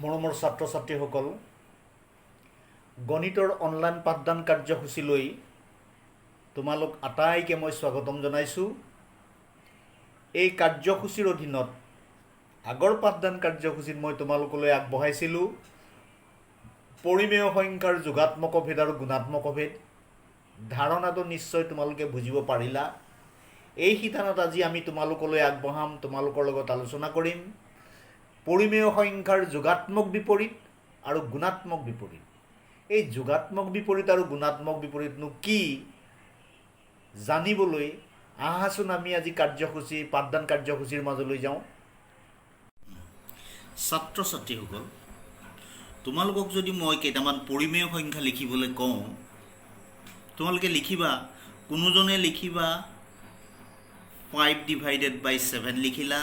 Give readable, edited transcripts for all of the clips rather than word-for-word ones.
মৰমৰ ছাত্ৰ ছাত্ৰীসকল, গণিতৰ অনলাইন পাঠদান কাৰ্যসূচীলৈ তোমালোক আটাইকে মই স্বাগতম জনাইছোঁ। এই কাৰ্যসূচীৰ অধীনত আগৰ পাঠদান কাৰ্যসূচীত মই তোমালোকলৈ আগবঢ়াইছিলোঁ পৰিমেয় সংখ্যাৰ যোগাত্মক অভেদ আৰু গুণাত্মক অভেদ। ধাৰণাটো নিশ্চয় তোমালোকে বুজিব পাৰিলা। এই শিতানত আজি আমি তোমালোকলৈ আগবঢ়াম, তোমালোকৰ লগত আলোচনা কৰিম পৰিমেয় সংখ্যাৰ যোগাত্মক বিপৰীত আৰু গুণাত্মক বিপৰীত। এই যোগাত্মক বিপৰীত আৰু গুণাত্মক বিপৰীতনো কি জানিবলৈ আহাচোন আমি আজি পাঠদান কাৰ্যসূচীৰ মাজলৈ যাওঁ। ছাত্ৰ ছাত্ৰীসকল, তোমালোকক যদি মই কেইটামান পৰিমেয় সংখ্যা লিখিবলৈ কওঁ, তোমালোকে লিখিবা। কোনোজনে লিখিবা 5/7 লিখিলা,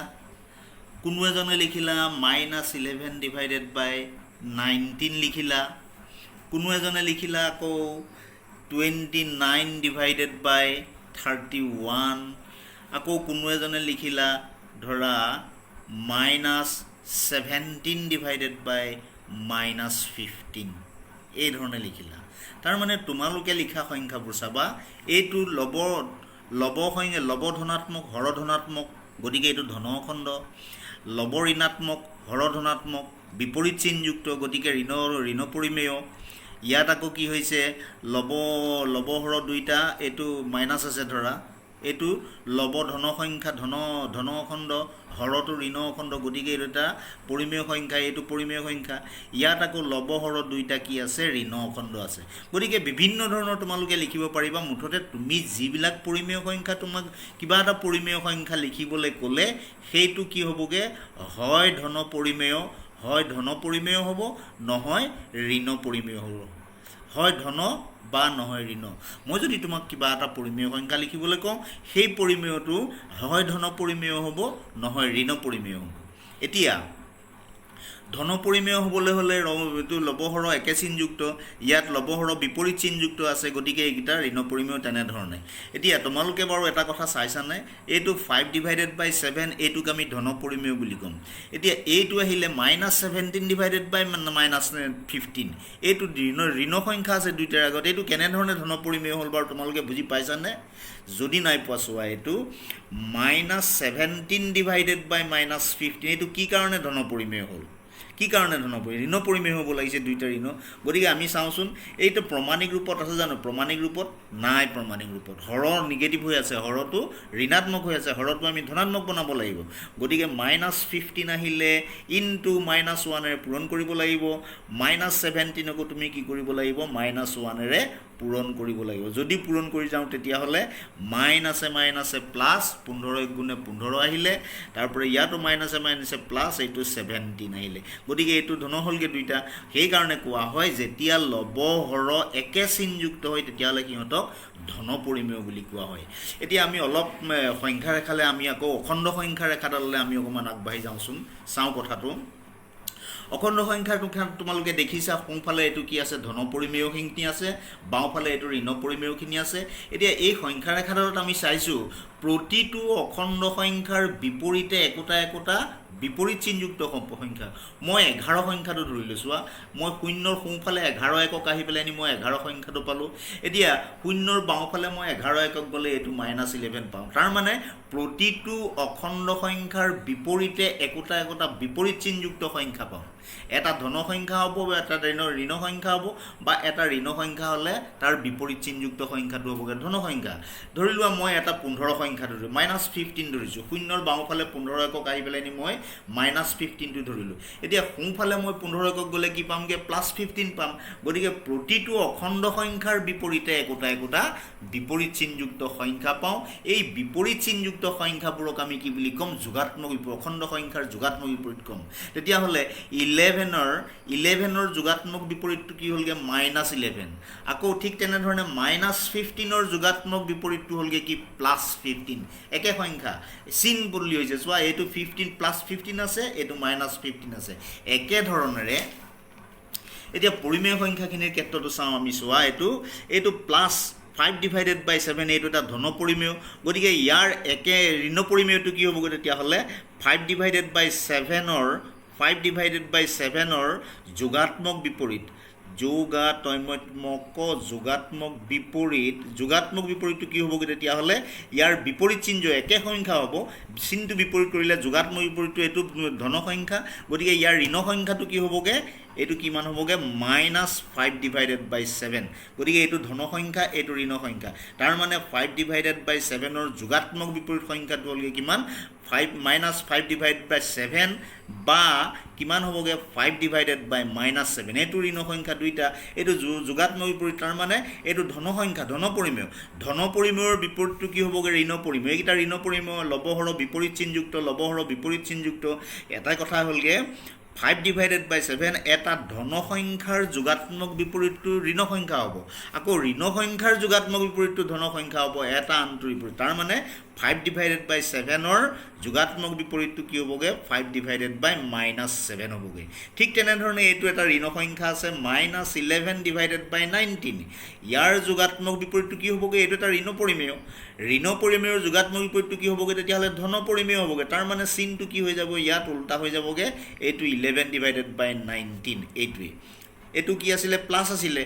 কোনো এজনে লিখিলা -11/19 লিখিলা, কোনো এজনে লিখিলা আকৌ 29/31, আকৌ কোনো এজনে লিখিলা ধৰা -17/15 এই ধৰণে লিখিলা। তাৰমানে তোমালোকে লিখা সংখ্যাবোৰ চাবা, এইটো লব ধনাত্মক হৰ ধনাত্মক, গতিকে এইটো ধনখণ্ড। লব ঋণাত্মক হৰ ধনাত্মক বিপৰীত চিনযুক্ত, গতিকে ঋণ পৰিমেয়। ইয়াত আকৌ কি হৈছে, লব হৰ দুইটা, এইটো মাইনাছ আছে ধৰা, এইটো লব ধনসংখ্যা ধনখণ্ড, হৰটো ঋণখণ্ড, গতিকে এইটো এটা পৰিমেয় সংখ্যা, এইটো পৰিমেয় সংখ্যা। ইয়াত আকৌ লব হৰ দুইটা কি আছে, ঋণখণ্ড আছে। গতিকে বিভিন্ন ধৰণৰ তোমালোকে লিখিব পাৰিবা। মুঠতে তুমি যিবিলাক পৰিমেয় সংখ্যা, তোমাক কিবা এটা পৰিমেয় সংখ্যা লিখিবলৈ ক'লে সেইটো কি হ'বগৈ, হয় ধন পৰিমেয় হ'ব, নহয় ঋণ পৰিমেয় হ'ব। হয় ধন বা নহয় ঋণ। মই যদি তোমাক কিবা এটা পৰিমেয় সংখ্যা লিখিবলৈ কওঁ, সেই পৰিমেয়টো হয় ধন পৰিমেয় হ'ব, নহয় ঋণ পৰিমেয় হ'ব। এতিয়া ধন পৰিমেয় হ'বলৈ হ'লে এইটো লবহৰ একে চিনযুক্ত, ইয়াত লবহৰ বিপৰীত চিনযুক্ত আছে, গতিকে এইকেইটা ঋণ পৰিমেয় তেনেধৰণে। এতিয়া তোমালোকে বাৰু এটা কথা চাইছানে, এইটো 5/7 এইটোক আমি ধন পৰিমেয় বুলি ক'ম। এতিয়া এইটো আহিলে -17/15, এইটো ঋণ সংখ্যা আছে দুইটাৰ আগত, এইটো কেনেধৰণে ধন পৰিমেয় হ'ল বাৰু তোমালোকে বুজি পাইছানে? যদি নাই পোৱা চোৱা, এইটো -17/15 এইটো কি কাৰণে ধন পৰিমেয় হ'ল, কি কাৰণে ঋণ পৰিমেয় হ'ব লাগিছে দুইটা ঋণ। গতিকে আমি চাওঁচোন, এইটো প্ৰমাণিক ৰূপত আছে জানো? প্ৰমাণিক ৰূপত নাই। প্ৰমাণিক ৰূপত হৰ নিগেটিভ হৈ আছে, হৰটো ঋণাত্মক হৈ আছে, হৰটো আমি ধনাত্মক বনাব লাগিব। গতিকে -15 আহিলে ইনটু -1ৰে পূৰণ কৰিব লাগিব। -17কো তুমি কি কৰিব লাগিব, -1ৰে পূৰণ কৰিব লাগিব। যদি পূৰণ কৰি যাওঁ তেতিয়াহ'লে মাইনাছে প্লাছ 15 আহিলে, তাৰপৰা ইয়াতো মাইনাছে প্লাছ এইটো 17 আহিলে। গতিকে এইটো ধন হ'লগৈ দুইটা। সেইকাৰণে কোৱা হয় যেতিয়া লব হৰ একে চিনযুক্ত হয় তেতিয়াহ'লে সিহঁতক ধন পৰিমেয় বুলি কোৱা হয়। এতিয়া আমি অলপ সংখ্যা ৰেখালে, আমি আকৌ অখণ্ড সংখ্যা ৰেখাডাললৈ আমি অকণমান আগবাঢ়ি যাওঁচোন, চাওঁ কথাটো। অখণ্ড সংখ্যাটো তোমালোকে দেখিছা, সোঁফালে এইটো কি আছে, ধন পৰিমেয়খিনি আছে, বাওঁফালে এইটো ঋণ পৰিমেয়খিনি আছে। এতিয়া এই সংখ্যা ৰেখাডালত আমি চাইছোঁ প্ৰতিটো অখণ্ড সংখ্যাৰ বিপৰীতে একোটা বিপৰীত চিনযুক্ত সংখ্যা। মই 11 সংখ্যাটো ধৰি লৈছোঁ। মই শূন্যৰ সোঁফালে 11 একক আহি পেলাই মই 11 সংখ্যাটো পালোঁ। এতিয়া শূন্যৰ বাওঁফালে মই 11 একক গ'লে এইটো -11 পাওঁ। তাৰমানে প্ৰতিটো অখণ্ড সংখ্যাৰ বিপৰীতে একোটা বিপৰীত চিনযুক্ত সংখ্যা পাওঁ। এটা ধন সংখ্যা হ'ব, এটা ঋণ সংখ্যা হ'ব, বা এটা ঋণ সংখ্যা হ'লে তাৰ বিপৰীত চিনযুক্ত সংখ্যাটো হ'বগৈ ধন সংখ্যা। ধৰি লোৱা মই এটা 15 সংখ্যা ধৰিছোঁ, -15 ধৰিছোঁ। শূন্যৰ বাওঁফালে 15 একক আহি পেলাই মই -15টো ধৰিলোঁ। এতিয়া সোঁফালে মই 15 একক গ'লে কি পামগৈ, +15 পাম। গতিকে প্ৰতিটো অখণ্ড সংখ্যাৰ বিপৰীতে একোটা বিপৰীত চিনযুক্ত সংখ্যা পাওঁ। এই বিপৰীত চিনযুক্ত সংখ্যাবোৰক আমি কি বুলি ক'ম, যোগাত্মক বিপৰীত, অখণ্ড সংখ্যাৰ যোগাত্মক বিপৰীত ক'ম। তেতিয়াহ'লে 11ৰ যোগাত্মক বিপৰীতটো কি হ'লগৈ, -11। আকৌ ঠিক তেনেধৰণে -15ৰ যোগাত্মক বিপৰীতটো হ'লগৈ কি, +15। একে সংখ্যা, চিন বদলি হৈছে চোৱা, এইটো 15 +15 আছে, এইটো -15 আছে। একেধৰণেৰে এতিয়া পৰিমেয় সংখ্যাখিনিৰ ক্ষেত্ৰতো চাওঁ আমি, চোৱা এইটো +5/7 এইটো এটা ধন পৰিমেয়। গতিকে ইয়াৰ একে ঋণ পৰিমেয়টো কি হ'বগৈ তেতিয়াহ'লে, 5/7ৰ 5 ডিভাইডেড বাই 7ৰ যোগাত্মক বিপৰীত যোগাত্মক বিপৰীতটো কি হ'বগৈ তেতিয়াহ'লে ইয়াৰ বিপৰীত চিহ্ন একে সংখ্যা হ'ব চিহ্নটো বিপৰীত কৰিলে যোগাত্মক বিপৰীতটো এইটো ধন সংখ্যা গতিকে ইয়াৰ ঋণ সংখ্যাটো কি হ'বগৈ এইটো কিমান হ'বগৈ -5 ডিভাইডেড বাই 7 গতিকে এইটো ধন সংখ্যা এইটো ঋণ সংখ্যা তাৰ মানে 5 ডিভাইডেড বাই 7ৰ যোগাত্মক বিপৰীত সংখ্যাটো হ'লগৈ কিমান -5 ডিভাইডেড বাই 7 বা কিমান হ'বগৈ 5 ডিভাইডেড বাই -7 এইটো ঋণ সংখ্যা দুইটা এইটো যোগাত্মক বিপৰীত তাৰ মানে এইটো ধন সংখ্যা ধন পৰিমেয়ৰ বিপৰীতটো কি হ'বগৈ ঋণ পৰিমেয় এইকেইটা ঋণ পৰিমেয় লবহৰ বিপৰীত চিহ্নযুক্ত এটাই কথা হ'লগৈ 5 ডিভাইডেড বাই 7 এটা ধন সংখ্যাৰ যোগাত্মক বিপৰীতটো ঋণ সংখ্যা হ'ব আকৌ ঋণ সংখ্যাৰ যোগাত্মক বিপৰীতটো ধন সংখ্যা হ'ব এটা আনটোৰ বিপৰীত তাৰ মানে 5 ডিভাইডেড বাই 7ৰ যোগাত্মক বিপৰীতটো কি হ'বগৈ 5 ডিভাইডেড বাই -7 হ'বগৈ ঠিক তেনেধৰণে এইটো এটা ঋণ সংখ্যা আছে -11 ডিভাইডেড বাই 19 ইয়াৰ যোগাত্মক বিপৰীতটো কি হ'বগৈ এইটো এটা ঋণ পৰিমেয়ৰ যোগাত্মক বিপৰীতটো কি হ'বগৈ তেতিয়াহ'লে ধন পৰিমেয় হ'বগৈ তাৰ মানে চিনটো কি হৈ যাব ইয়াত উল্টা হৈ যাবগৈ এইটো 11 ডিভাইডেড বাই 19 এইটো কি আছিলে প্লাছ আছিলে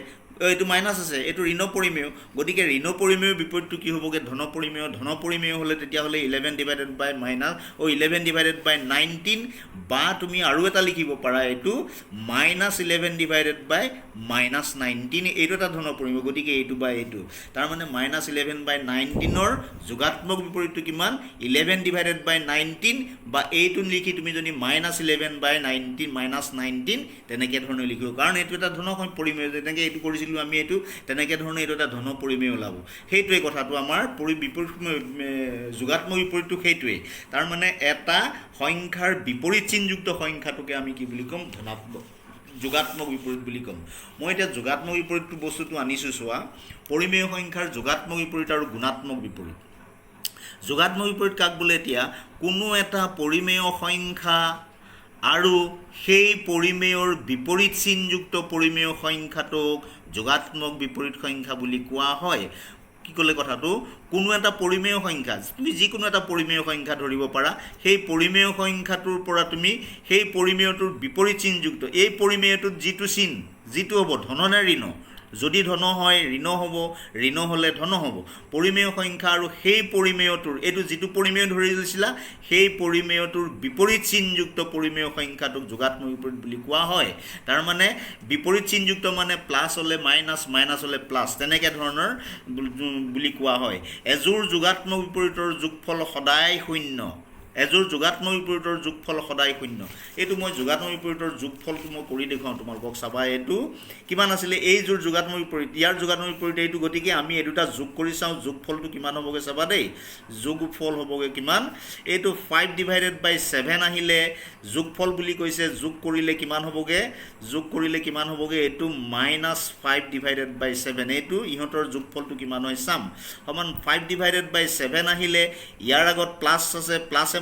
এইটো মাইনাছ আছে এইটো ঋণ পৰিমেয় গতিকে ঋণ পৰিমেয়ৰ বিপৰীতটো কি হ'বগৈ ধন পৰিমেয় হ'লে তেতিয়াহ'লে 11 ডিভাইডেড বাই 19 বা তুমি আৰু এটা লিখিব পাৰা এইটো -11 ডিভাইডেড বাই -19 এইটো এটা ধন পৰিমেয় গতিকে এইটো বা এইটো তাৰ মানে -11 বাই 19ৰ যোগাত্মক বিপৰীতটো কিমান 11 ডিভাইডেড বাই 19 বা এইটো লিখি তুমি যদি -11 বাই 19 তেনেকৈ ধৰণে লিখিব কাৰণ এইটো এটা ধন পৰিমেয় যেনেকৈ এইটো কৰিছিলোঁ আমি এইটো তেনেকৈ ধৰণে এইটো এটা ধন পৰিমেয় ওলাব সেইটোৱে কথাটো আমাৰ যোগাত্মক বিপৰীতটো সেইটোৱে তাৰ মানে এটা সংখ্যাৰ বিপৰীত চিহ্নযুক্ত সংখ্যাটোকে আমি কি বুলি ক'ম যোগাত্মক বিপৰীত বুলি ক'ম মই এতিয়া যোগাত্মক বিপৰীতটো বস্তুটো আনিছোঁ চোৱা পৰিমেয় সংখ্যাৰ যোগাত্মক বিপৰীত আৰু গুণাত্মক বিপৰীত যোগাত্মক বিপৰীত কাক বোলে এতিয়া কোনো এটা পৰিমেয় সংখ্যা আৰু সেই পৰিমেয়ৰ বিপৰীত চিহ্নযুক্ত পৰিমেয় সংখ্যাটোক যোগাত্মক বিপৰীত সংখ্যা বুলি কোৱা হয় কি ক'লে কথাটো কোনো এটা পৰিমেয় সংখ্যা তুমি যিকোনো এটা পৰিমেয় সংখ্যা ধৰিব পাৰা সেই পৰিমেয় সংখ্যাটোৰ পৰা তুমি সেই পৰিমেয়টোৰ বিপৰীত চিহ্নযুক্ত এই পৰিমেয়টোত যিটো হ'ব ধন নে ঋণ যদি ধন হয় ঋণ হ'ব ঋণ হ'লে ধন হ'ব পৰিমেয় সংখ্যা আৰু সেই পৰিমেয়টোৰ এইটো যিটো পৰিমেয় ধৰি লৈছিলা সেই পৰিমেয়টোৰ বিপৰীত চিহ্নযুক্ত পৰিমেয় সংখ্যাটোক যোগাত্মক বিপৰীত বুলি কোৱা হয় তাৰ মানে বিপৰীত চিহ্নযুক্ত মানে প্লাছ হ'লে মাইনাছ হ'লে প্লাছ তেনেকৈ ধৰণৰ বুলি কোৱা হয় এযোৰ যোগাত্মক বিপৰীতৰ যোগফল সদায় শূন্য এইটো মই যোগাত্মক বিপৰীতৰ যোগফলটো মই কৰি দেখুৱাওঁ তোমালোকক চাবা এইটো কিমান আছিলে এইযোৰ যোগাত্মক বিপৰীত ইয়াৰ যোগাত্মক বিপৰীত এইটো গতিকে আমি এই দুটা যোগ কৰি চাওঁ যোগফলটো কিমান হ'বগৈ চাবা দেই যোগফল হ'বগৈ কিমান এইটো 5 ডিভাইডেড বাই 7 আহিলে যোগফল বুলি কৈছে যোগ কৰিলে কিমান হ'বগৈ এইটো -5 ডিভাইডেড বাই 7 এইটো ইহঁতৰ যোগফলটো কিমান হয় চাম সমান 5 ডিভাইডেড বাই 7 আহিলে ইয়াৰ আগত প্লাছ আছে প্লাছে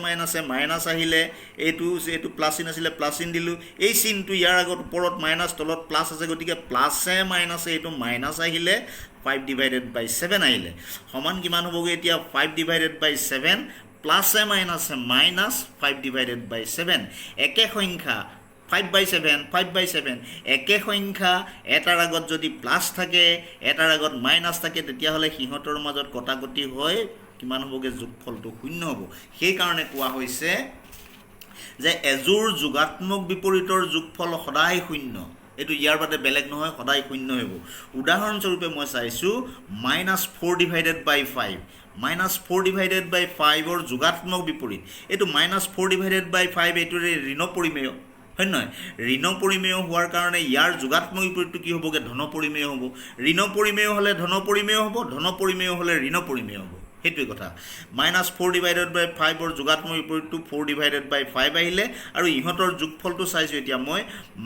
মাইনাছ আহিলে এইটো প্লাছ চিন আছিলে প্লাছ চিন দিলোঁ এই চিনটো ইয়াৰ আগত ওপৰত মাইনাছ তলত প্লাছ আছে গতিকে প্লাছে মাইনাছে এইটো মাইনাছ আহিলে 5 ডিভাইডেড বাই 7 আহিলে সমান কিমান হ'বগৈ এতিয়া 5 ডিভাইডেড বাই 7 প্লাছে মাইনাছে -5 ডিভাইডেড বাই 7 একে সংখ্যা 5 by 7 একে সংখ্যা এটাৰ আগত যদি প্লাছ থাকে এটাৰ আগত মাইনাছ থাকে তেতিয়াহ'লে সিহঁতৰ মাজত কটাকটি হয় কিমান হ'বগৈ যোগফলটো শূন্য হ'ব সেইকাৰণে কোৱা হৈছে যে এযোৰ যোগাত্মক বিপৰীতৰ যোগফল সদায় শূন্য এইটো ইয়াৰ বাদে বেলেগ নহয় সদায় শূন্য হ'ব উদাহৰণস্বৰূপে মই চাইছোঁ -4 ডিভাইডেড বাই 5 -4 ডিভাইডেড বাই 5ৰ যোগাত্মক বিপৰীত এইটো -4 ডিভাইডেড বাই 5 এইটোৰে ঋণ পৰিমেয় হয় নহয় ঋণ পৰিমেয় হোৱাৰ কাৰণে ইয়াৰ যোগাত্মক বিপৰীতটো কি হ'বগৈ ধন পৰিমেয় হ'ব ঋণ পৰিমেয় হ'লে ধন পৰিমেয় হ'ব ধন পৰিমেয় হ'লে ঋণ পৰিমেয় হ'ব সেইটোৱে কথা -4 ডিভাইডেড বাই 5ৰ যোগাত্মক বিপৰীতটো 4 ডিভাইডেড বাই 5 আহিলে আৰু ইহঁতৰ যোগফলটো চাইছোঁ এতিয়া মই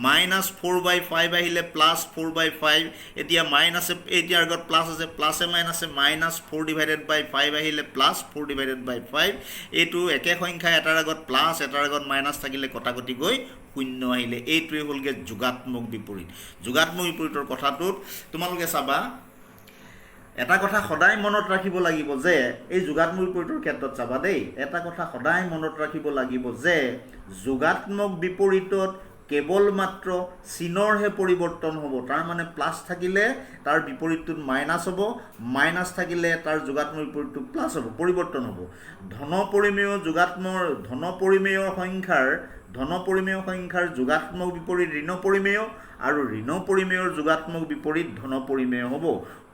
-4 বাই 5 আহিলে +4 বাই 5 এতিয়া মাইনাছে এতিয়াৰ আগত প্লাছ আছে প্লাছে মাইনাছে -4 ডিভাইডেড বাই 5 আহিলে +4 ডিভাইডেড বাই 5 এইটো একে সংখ্যা এটাৰ আগত প্লাছ এটাৰ আগত মাইনাছ থাকিলে কটাকটি গৈ শূন্য আহিলে এইটোৱে হ'লগৈ যোগাত্মক বিপৰীতৰ কথাটোত তোমালোকে চাবা এটা কথা সদায় মনত ৰাখিব লাগিব যে এই যোগাত্মক বিপৰীতৰ ক্ষেত্ৰত চাবা দেই, এটা কথা সদায় মনত ৰাখিব লাগিব যে যোগাত্মক বিপৰীতত কেৱল মাত্ৰ চিনৰহে পৰিৱৰ্তন হ'ব। তাৰ মানে প্লাছ থাকিলে তাৰ বিপৰীতটোত মাইনাছ হ'ব, মাইনাছ থাকিলে তাৰ যোগাত্মক বিপৰীতটো প্লাছ হ'ব, পৰিৱৰ্তন হ'ব। ধন পৰিমেয় সংখ্যাৰ যোগাত্মক বিপৰীত ঋণ পৰিমেয় আৰু ঋণ পৰিমেয়ৰ যোগাত্মক বিপৰীত ধন পৰিমেয় হ'ব।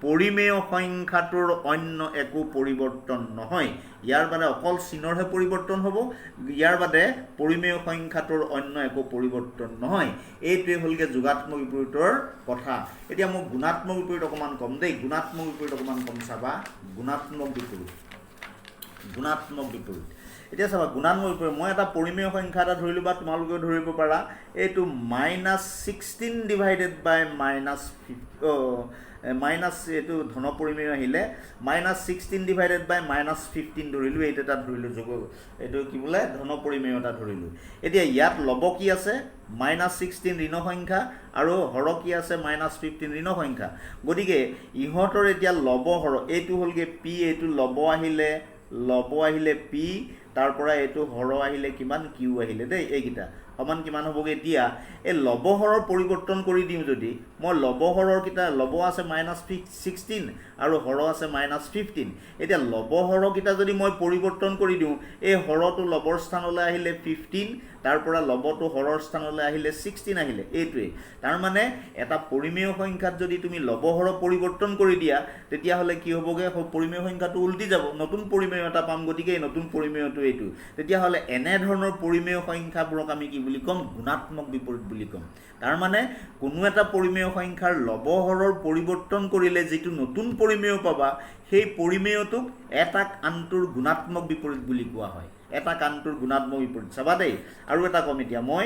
পৰিমেয় সংখ্যাটোৰ অন্য একো পৰিৱৰ্তন নহয়। ইয়াৰ বাদে অকল চিনৰহে পৰিৱৰ্তন হ'ব, ইয়াৰ বাদে পৰিমেয় সংখ্যাটোৰ অন্য একো পৰিৱৰ্তন নহয়। এইটোৱে হ'লগৈ যোগাত্মক বিপৰীতৰ কথা। এতিয়া মই গুণাত্মক বিপৰীত অকণমান ক'ম দেই, গুণাত্মক বিপৰীত অকণমান ক'ম চাবা। গুণাত্মক বিপৰীত এতিয়া চাবা গুণাত্মক বিপৰীত মই এটা পৰিমেয় সংখ্যা এটা ধৰিলোঁ বা তোমালোকেও ধৰিব পাৰা, এইটো -16 ডিভাইডেড বাই মাইনাছ এইটো ধন পৰিমেয় আহিলে -16 ডিভাইডেড বাই -15 ধৰিলোঁ, এইটো এটা ধৰিলোঁ এইটো কি বোলে ধন পৰিমেয় এটা ধৰিলোঁ। এতিয়া ইয়াত লব কি আছে -16 ঋণ সংখ্যা আৰু হৰ কি আছে -15 ঋণ সংখ্যা। গতিকে ইহঁতৰ এতিয়া লব হৰ এইটো হ'লগৈ পি, এইটো লব আহিলে পি, তাৰ পৰা এইটো হৰ আহিলে কিমান কিউ আহিলে দেই, এইকেইটা সমান কিমান হ'বগৈ। এতিয়া এই লবহৰৰ পৰিৱৰ্তন কৰি দিওঁ যদি মই লবহৰৰ কেইটা লব আছে -16 আৰু হৰ আছে -15। এতিয়া লবহৰকেইটা যদি মই পৰিৱৰ্তন কৰি দিওঁ, এই হৰটো লবৰ স্থানলৈ আহিলে 15, তাৰ পৰা লবটো হৰৰ স্থানলৈ আহিলে 16 আহিলে। এইটোৱেই তাৰমানে এটা পৰিমেয় সংখ্যাত যদি তুমি লবহৰ পৰিৱৰ্তন কৰি দিয়া তেতিয়াহ'লে কি হ'বগৈ, পৰিমেয় সংখ্যাটো উল্টি যাব, নতুন পৰিমেয় এটা পাম। গতিকে এই নতুন পৰিমেয়টো এইটো। তেতিয়াহ'লে এনেধৰণৰ পৰিমেয় সংখ্যাবোৰক আমি কি বুলি ক'ম, গুণাত্মক বিপৰীত বুলি ক'ম। তাৰমানে কোনো এটা পৰিমেয় সংখ্যাৰ লবহৰৰ পৰিৱৰ্তন কৰিলে যিটো নতুন পৰিমেয় পাবা, সেই পৰিমেয়টোক এটাক আনটোৰ গুণাত্মক বিপৰীত বুলি কোৱা হয়। এটাক আনটোৰ গুণাত্মক বিপৰীত চাবা দেই। আৰু এটা ক'ম এতিয়া মই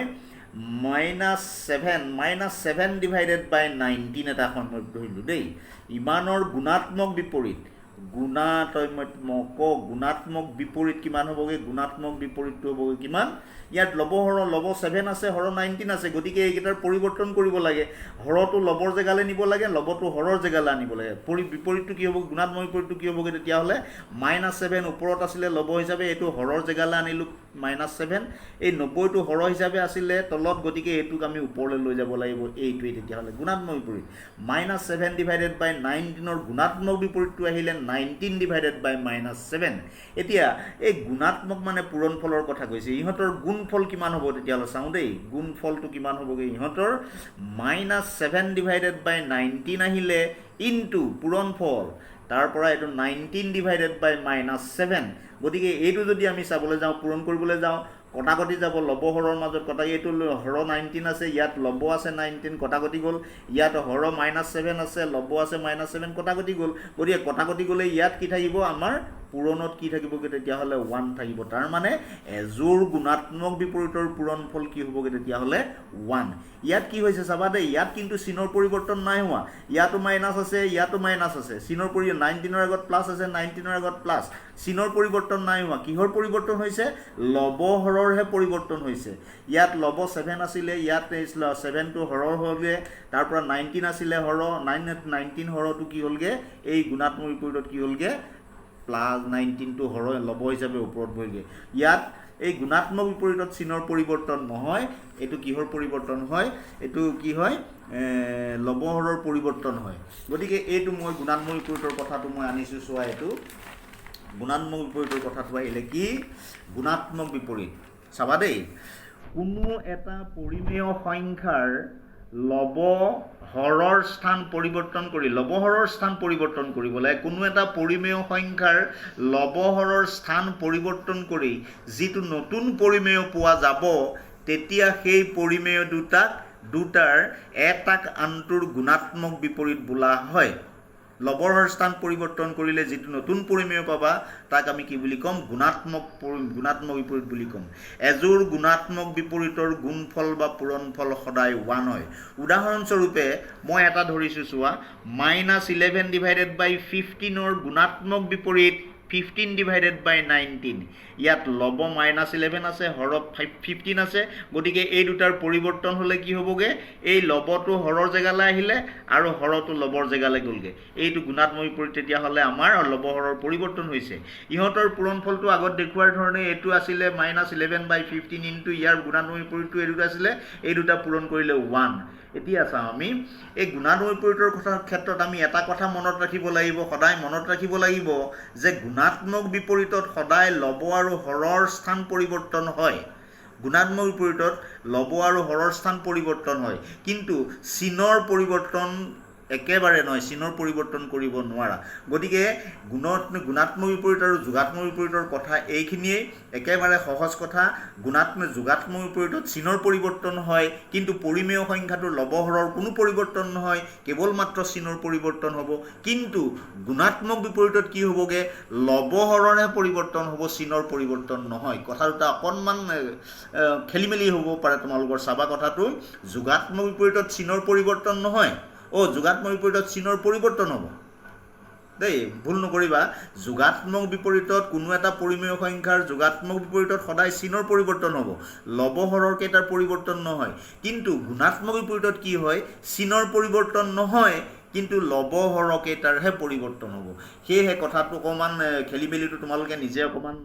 -7 ডিভাইডেড বাই 19 এটা সময়ত ধৰিলোঁ দেই। ইমানৰ গুণাত্মক বিপৰীত গুণাত্মক বিপৰীত কিমান হ'বগৈ, গুণাত্মক বিপৰীতটো হ'বগৈ কিমান, ইয়াত লবহৰ লব 7 আছে, হৰ 19 আছে। গতিকে এইকেইটাৰ পৰিৱৰ্তন কৰিব লাগে, হৰটো লবৰ জেগালৈ নিব লাগে, লবটো হৰৰ জেগালৈ আনিব লাগে। বিপৰীতটো কি হ'ব, গুণাত্মক বিপৰীতটো কি হ'বগৈ তেতিয়াহ'লে -7 ওপৰত আছিলে লব হিচাপে, এইটো হৰৰ জেগালৈ আনিলোঁ -7, এই 90টো হৰ হিচাপে আছিলে তলত, গতিকে এইটোক আমি ওপৰলৈ লৈ যাব লাগিব। এইটোৱেই তেতিয়াহ'লে গুণাত্মক বিপৰীত। -7 ডিভাইডেড বাই 19ৰ গুণাত্মক বিপৰীতটো আহিলে 19 ডিভাইডেড বাই -7। এতিয়া এই গুণাত্মক মানে পূৰণফলৰ কথা কৈছে। ইহঁতৰ গুণফল কিমান হ'ব তেতিয়াহ'লে চাওঁ দেই। গুণফলটো কিমান হ'বগৈ ইহঁতৰ, -7 ডিভাইডেড বাই 19 আহিলে ইনটু পূৰণফল, তাৰ পৰা এইটো 19 ডিভাইডেড বাই -7। গতিকে এইটো যদি আমি চাবলৈ যাওঁ, পূৰণ কৰিবলৈ যাওঁ, কটাকটি যাব লবহৰৰ মাজত, এইটো হৰ 19 আছে, ইয়াত লব আছে 19, কটাকটি গ'ল। ইয়াত হৰ -7 আছে, লব আছে -7, কটাকটি গ'ল। গতিকে কটাকটি গ'লে ইয়াত কি থাকিব, আমাৰ পূৰণত কি থাকিবগৈ তেতিয়াহ'লে 1 থাকিব। তাৰমানে এযোৰ গুণাত্মক বিপৰীতৰ পূৰণফল কি হ'বগৈ তেতিয়াহ'লে 1। ইয়াত কি হৈছে চাবা দেই, ইয়াত কিন্তু চিনৰ পৰিৱৰ্তন নাই হোৱা, ইয়াতো মাইনাছ আছে, ইয়াতো মাইনাছ আছে। চিনৰ 19ৰ আগত প্লাছ আছে, 19ৰ আগত প্লাছ, চিনৰ পৰিৱৰ্তন নাই হোৱা। কিহৰ পৰিৱৰ্তন হৈছে, লবহৰৰহে পৰিৱৰ্তন হৈছে। ইয়াত লব 7 আছিলে, ইয়াত 7টো হৰৰ হ'লগৈ, তাৰ পৰা 19 আছিলে হৰ, 19 হৰটো কি হ'লগৈ, এই গুণাত্মক বিপৰীতত কি হ'লগৈ, +19টো হৰ লব হিচাপে ওপৰত বহিগৈ। ইয়াত এই গুণাত্মক বিপৰীতত চিনৰ পৰিৱৰ্তন নহয়, এইটো কিহৰ পৰিৱৰ্তন হয়, এইটো কি হয়, লবহৰৰ পৰিৱৰ্তন হয়। গতিকে এইটো মই গুণাত্মক বিপৰীতৰ কথাটো মই আনিছোঁ চোৱা। এইটো গুণাত্মক বিপৰীতৰ কথাটো আহিলে কি, গুণাত্মক বিপৰীত চাবা দেই। কোনো এটা পৰিমেয় সংখ্যাৰ লবহৰৰ স্থান পৰিৱৰ্তন কৰি, লবহৰৰ স্থান পৰিৱৰ্তন কৰিব লাগে। কোনো এটা পৰিমেয় সংখ্যাৰ লবহৰৰ স্থান পৰিৱৰ্তন কৰি যিটো নতুন পৰিমেয় পোৱা যাব, তেতিয়া সেই পৰিমেয় দুটাৰ এটাক আনটোৰ গুণাত্মক বিপৰীত বোলা হয়। লবহৰৰ স্থান পৰিৱৰ্তন কৰিলে যিটো নতুন পৰিমেয় পাবা তাক আমি কি বুলি ক'ম, গুণাত্মক বিপৰীত বুলি ক'ম। এযোৰ গুণাত্মক বিপৰীতৰ গুণফল বা পূৰণফল সদায় 1 হয়। উদাহৰণস্বৰূপে মই এটা ধৰিছোঁ চোৱা, -11 ডিভাইডেড বাই 15ৰ গুণাত্মক বিপৰীত 15 ডিভাইডেড বাই 19 ইয়াত লব -11 আছে হৰক 15 আছে গতিকে এই দুটাৰ পৰিৱৰ্তন হ'লে কি হ'বগে এই লবটো হৰৰ জেগালৈ আহিলে আৰু হৰটো লবৰ জেগালৈ গ'লগে এইটো গুণাত্মক বিপৰীত তেতিয়া হ'লে আমাৰ লব হৰৰ পৰিৱৰ্তন হৈছে ইহঁতৰ পূৰণফলটো আগত দেখুৱাৰ ধৰণে এইটো আছিলে -11/15 ইনটু ইয়াৰ গুণাত্মক বিপৰীতটো এই দুটা আছিলে এই দুটা পূৰণ কৰিলে 1 এতিয়া চাওঁ আমি এই গুণাত্মক বিপৰীতৰ ক্ষেত্ৰত আমি এটা কথা মনত ৰাখিব লাগিব সদায় মনত ৰাখিব লাগিব যে গুণাত্মক বিপৰীতত সদায় লব আৰু হৰৰ স্থান পৰিৱৰ্তন হয় গুণাত্মক বিপৰীতত লব আৰু হৰৰ স্থান পৰিৱৰ্তন হয় কিন্তু চিনৰ পৰিৱৰ্তন একেবাৰে নহয় চিনৰ পৰিৱৰ্তন কৰিব নোৱাৰা গতিকে গুণাত্মক বিপৰীত আৰু যোগাত্মক বিপৰীতৰ কথা এইখিনিয়েই একেবাৰে সহজ কথা যোগাত্মক বিপৰীতত চিনৰ পৰিৱৰ্তন হয় কিন্তু পৰিমেয় সংখ্যাটোৰ লবহৰৰ কোনো পৰিৱৰ্তন নহয় কেৱল মাত্ৰ চিনৰ পৰিৱৰ্তন হ'ব কিন্তু গুণাত্মক বিপৰীতত কি হ'বগে লবহৰৰহে পৰিৱৰ্তন হ'ব চিনৰ পৰিৱৰ্তন নহয় কথা দুটা অকণমান খেলিমেলি হ'ব পাৰে তোমালোকৰ চাবা কথাটো যোগাত্মক বিপৰীতত চিনৰ পৰিৱৰ্তন নহয় যোগাত্মক বিপৰীতত চিনৰ পৰিৱৰ্তন হ'ব দেই ভুল নকৰিবা যোগাত্মক বিপৰীতত কোনো এটা পৰিমেয় সংখ্যাৰ যোগাত্মক বিপৰীতত সদায় চিনৰ পৰিৱৰ্তন হ'ব লবহৰৰ কেইটাৰ পৰিৱৰ্তন নহয় কিন্তু গুণাত্মক বিপৰীতত কি হয় চিনৰ পৰিৱৰ্তন নহয় কিন্তু লবহৰ কেইটাৰহে পৰিৱৰ্তন হ'ব সেয়েহে কথাটো অকণমান খেলিমেলিটো তোমালোকে নিজে অকণমান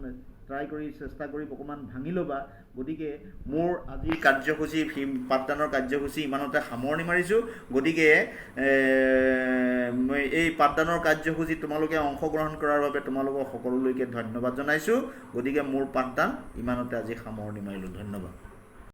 ট্ৰাই কৰি চেষ্টা কৰি অকণমান ভাঙি ল'বা গতিকে মোৰ আজি কাৰ্যসূচী পাঠদানৰ কাৰ্যসূচী ইমানতে সামৰণি মাৰিছোঁ গতিকে এই পাঠদানৰ কাৰ্যসূচীত তোমালোকে অংশগ্ৰহণ কৰাৰ বাবে তোমালোকক সকলোলৈকে ধন্যবাদ জনাইছোঁ গতিকে মোৰ পাঠদান ইমানতে আজি সামৰণি মাৰিলোঁ ধন্যবাদ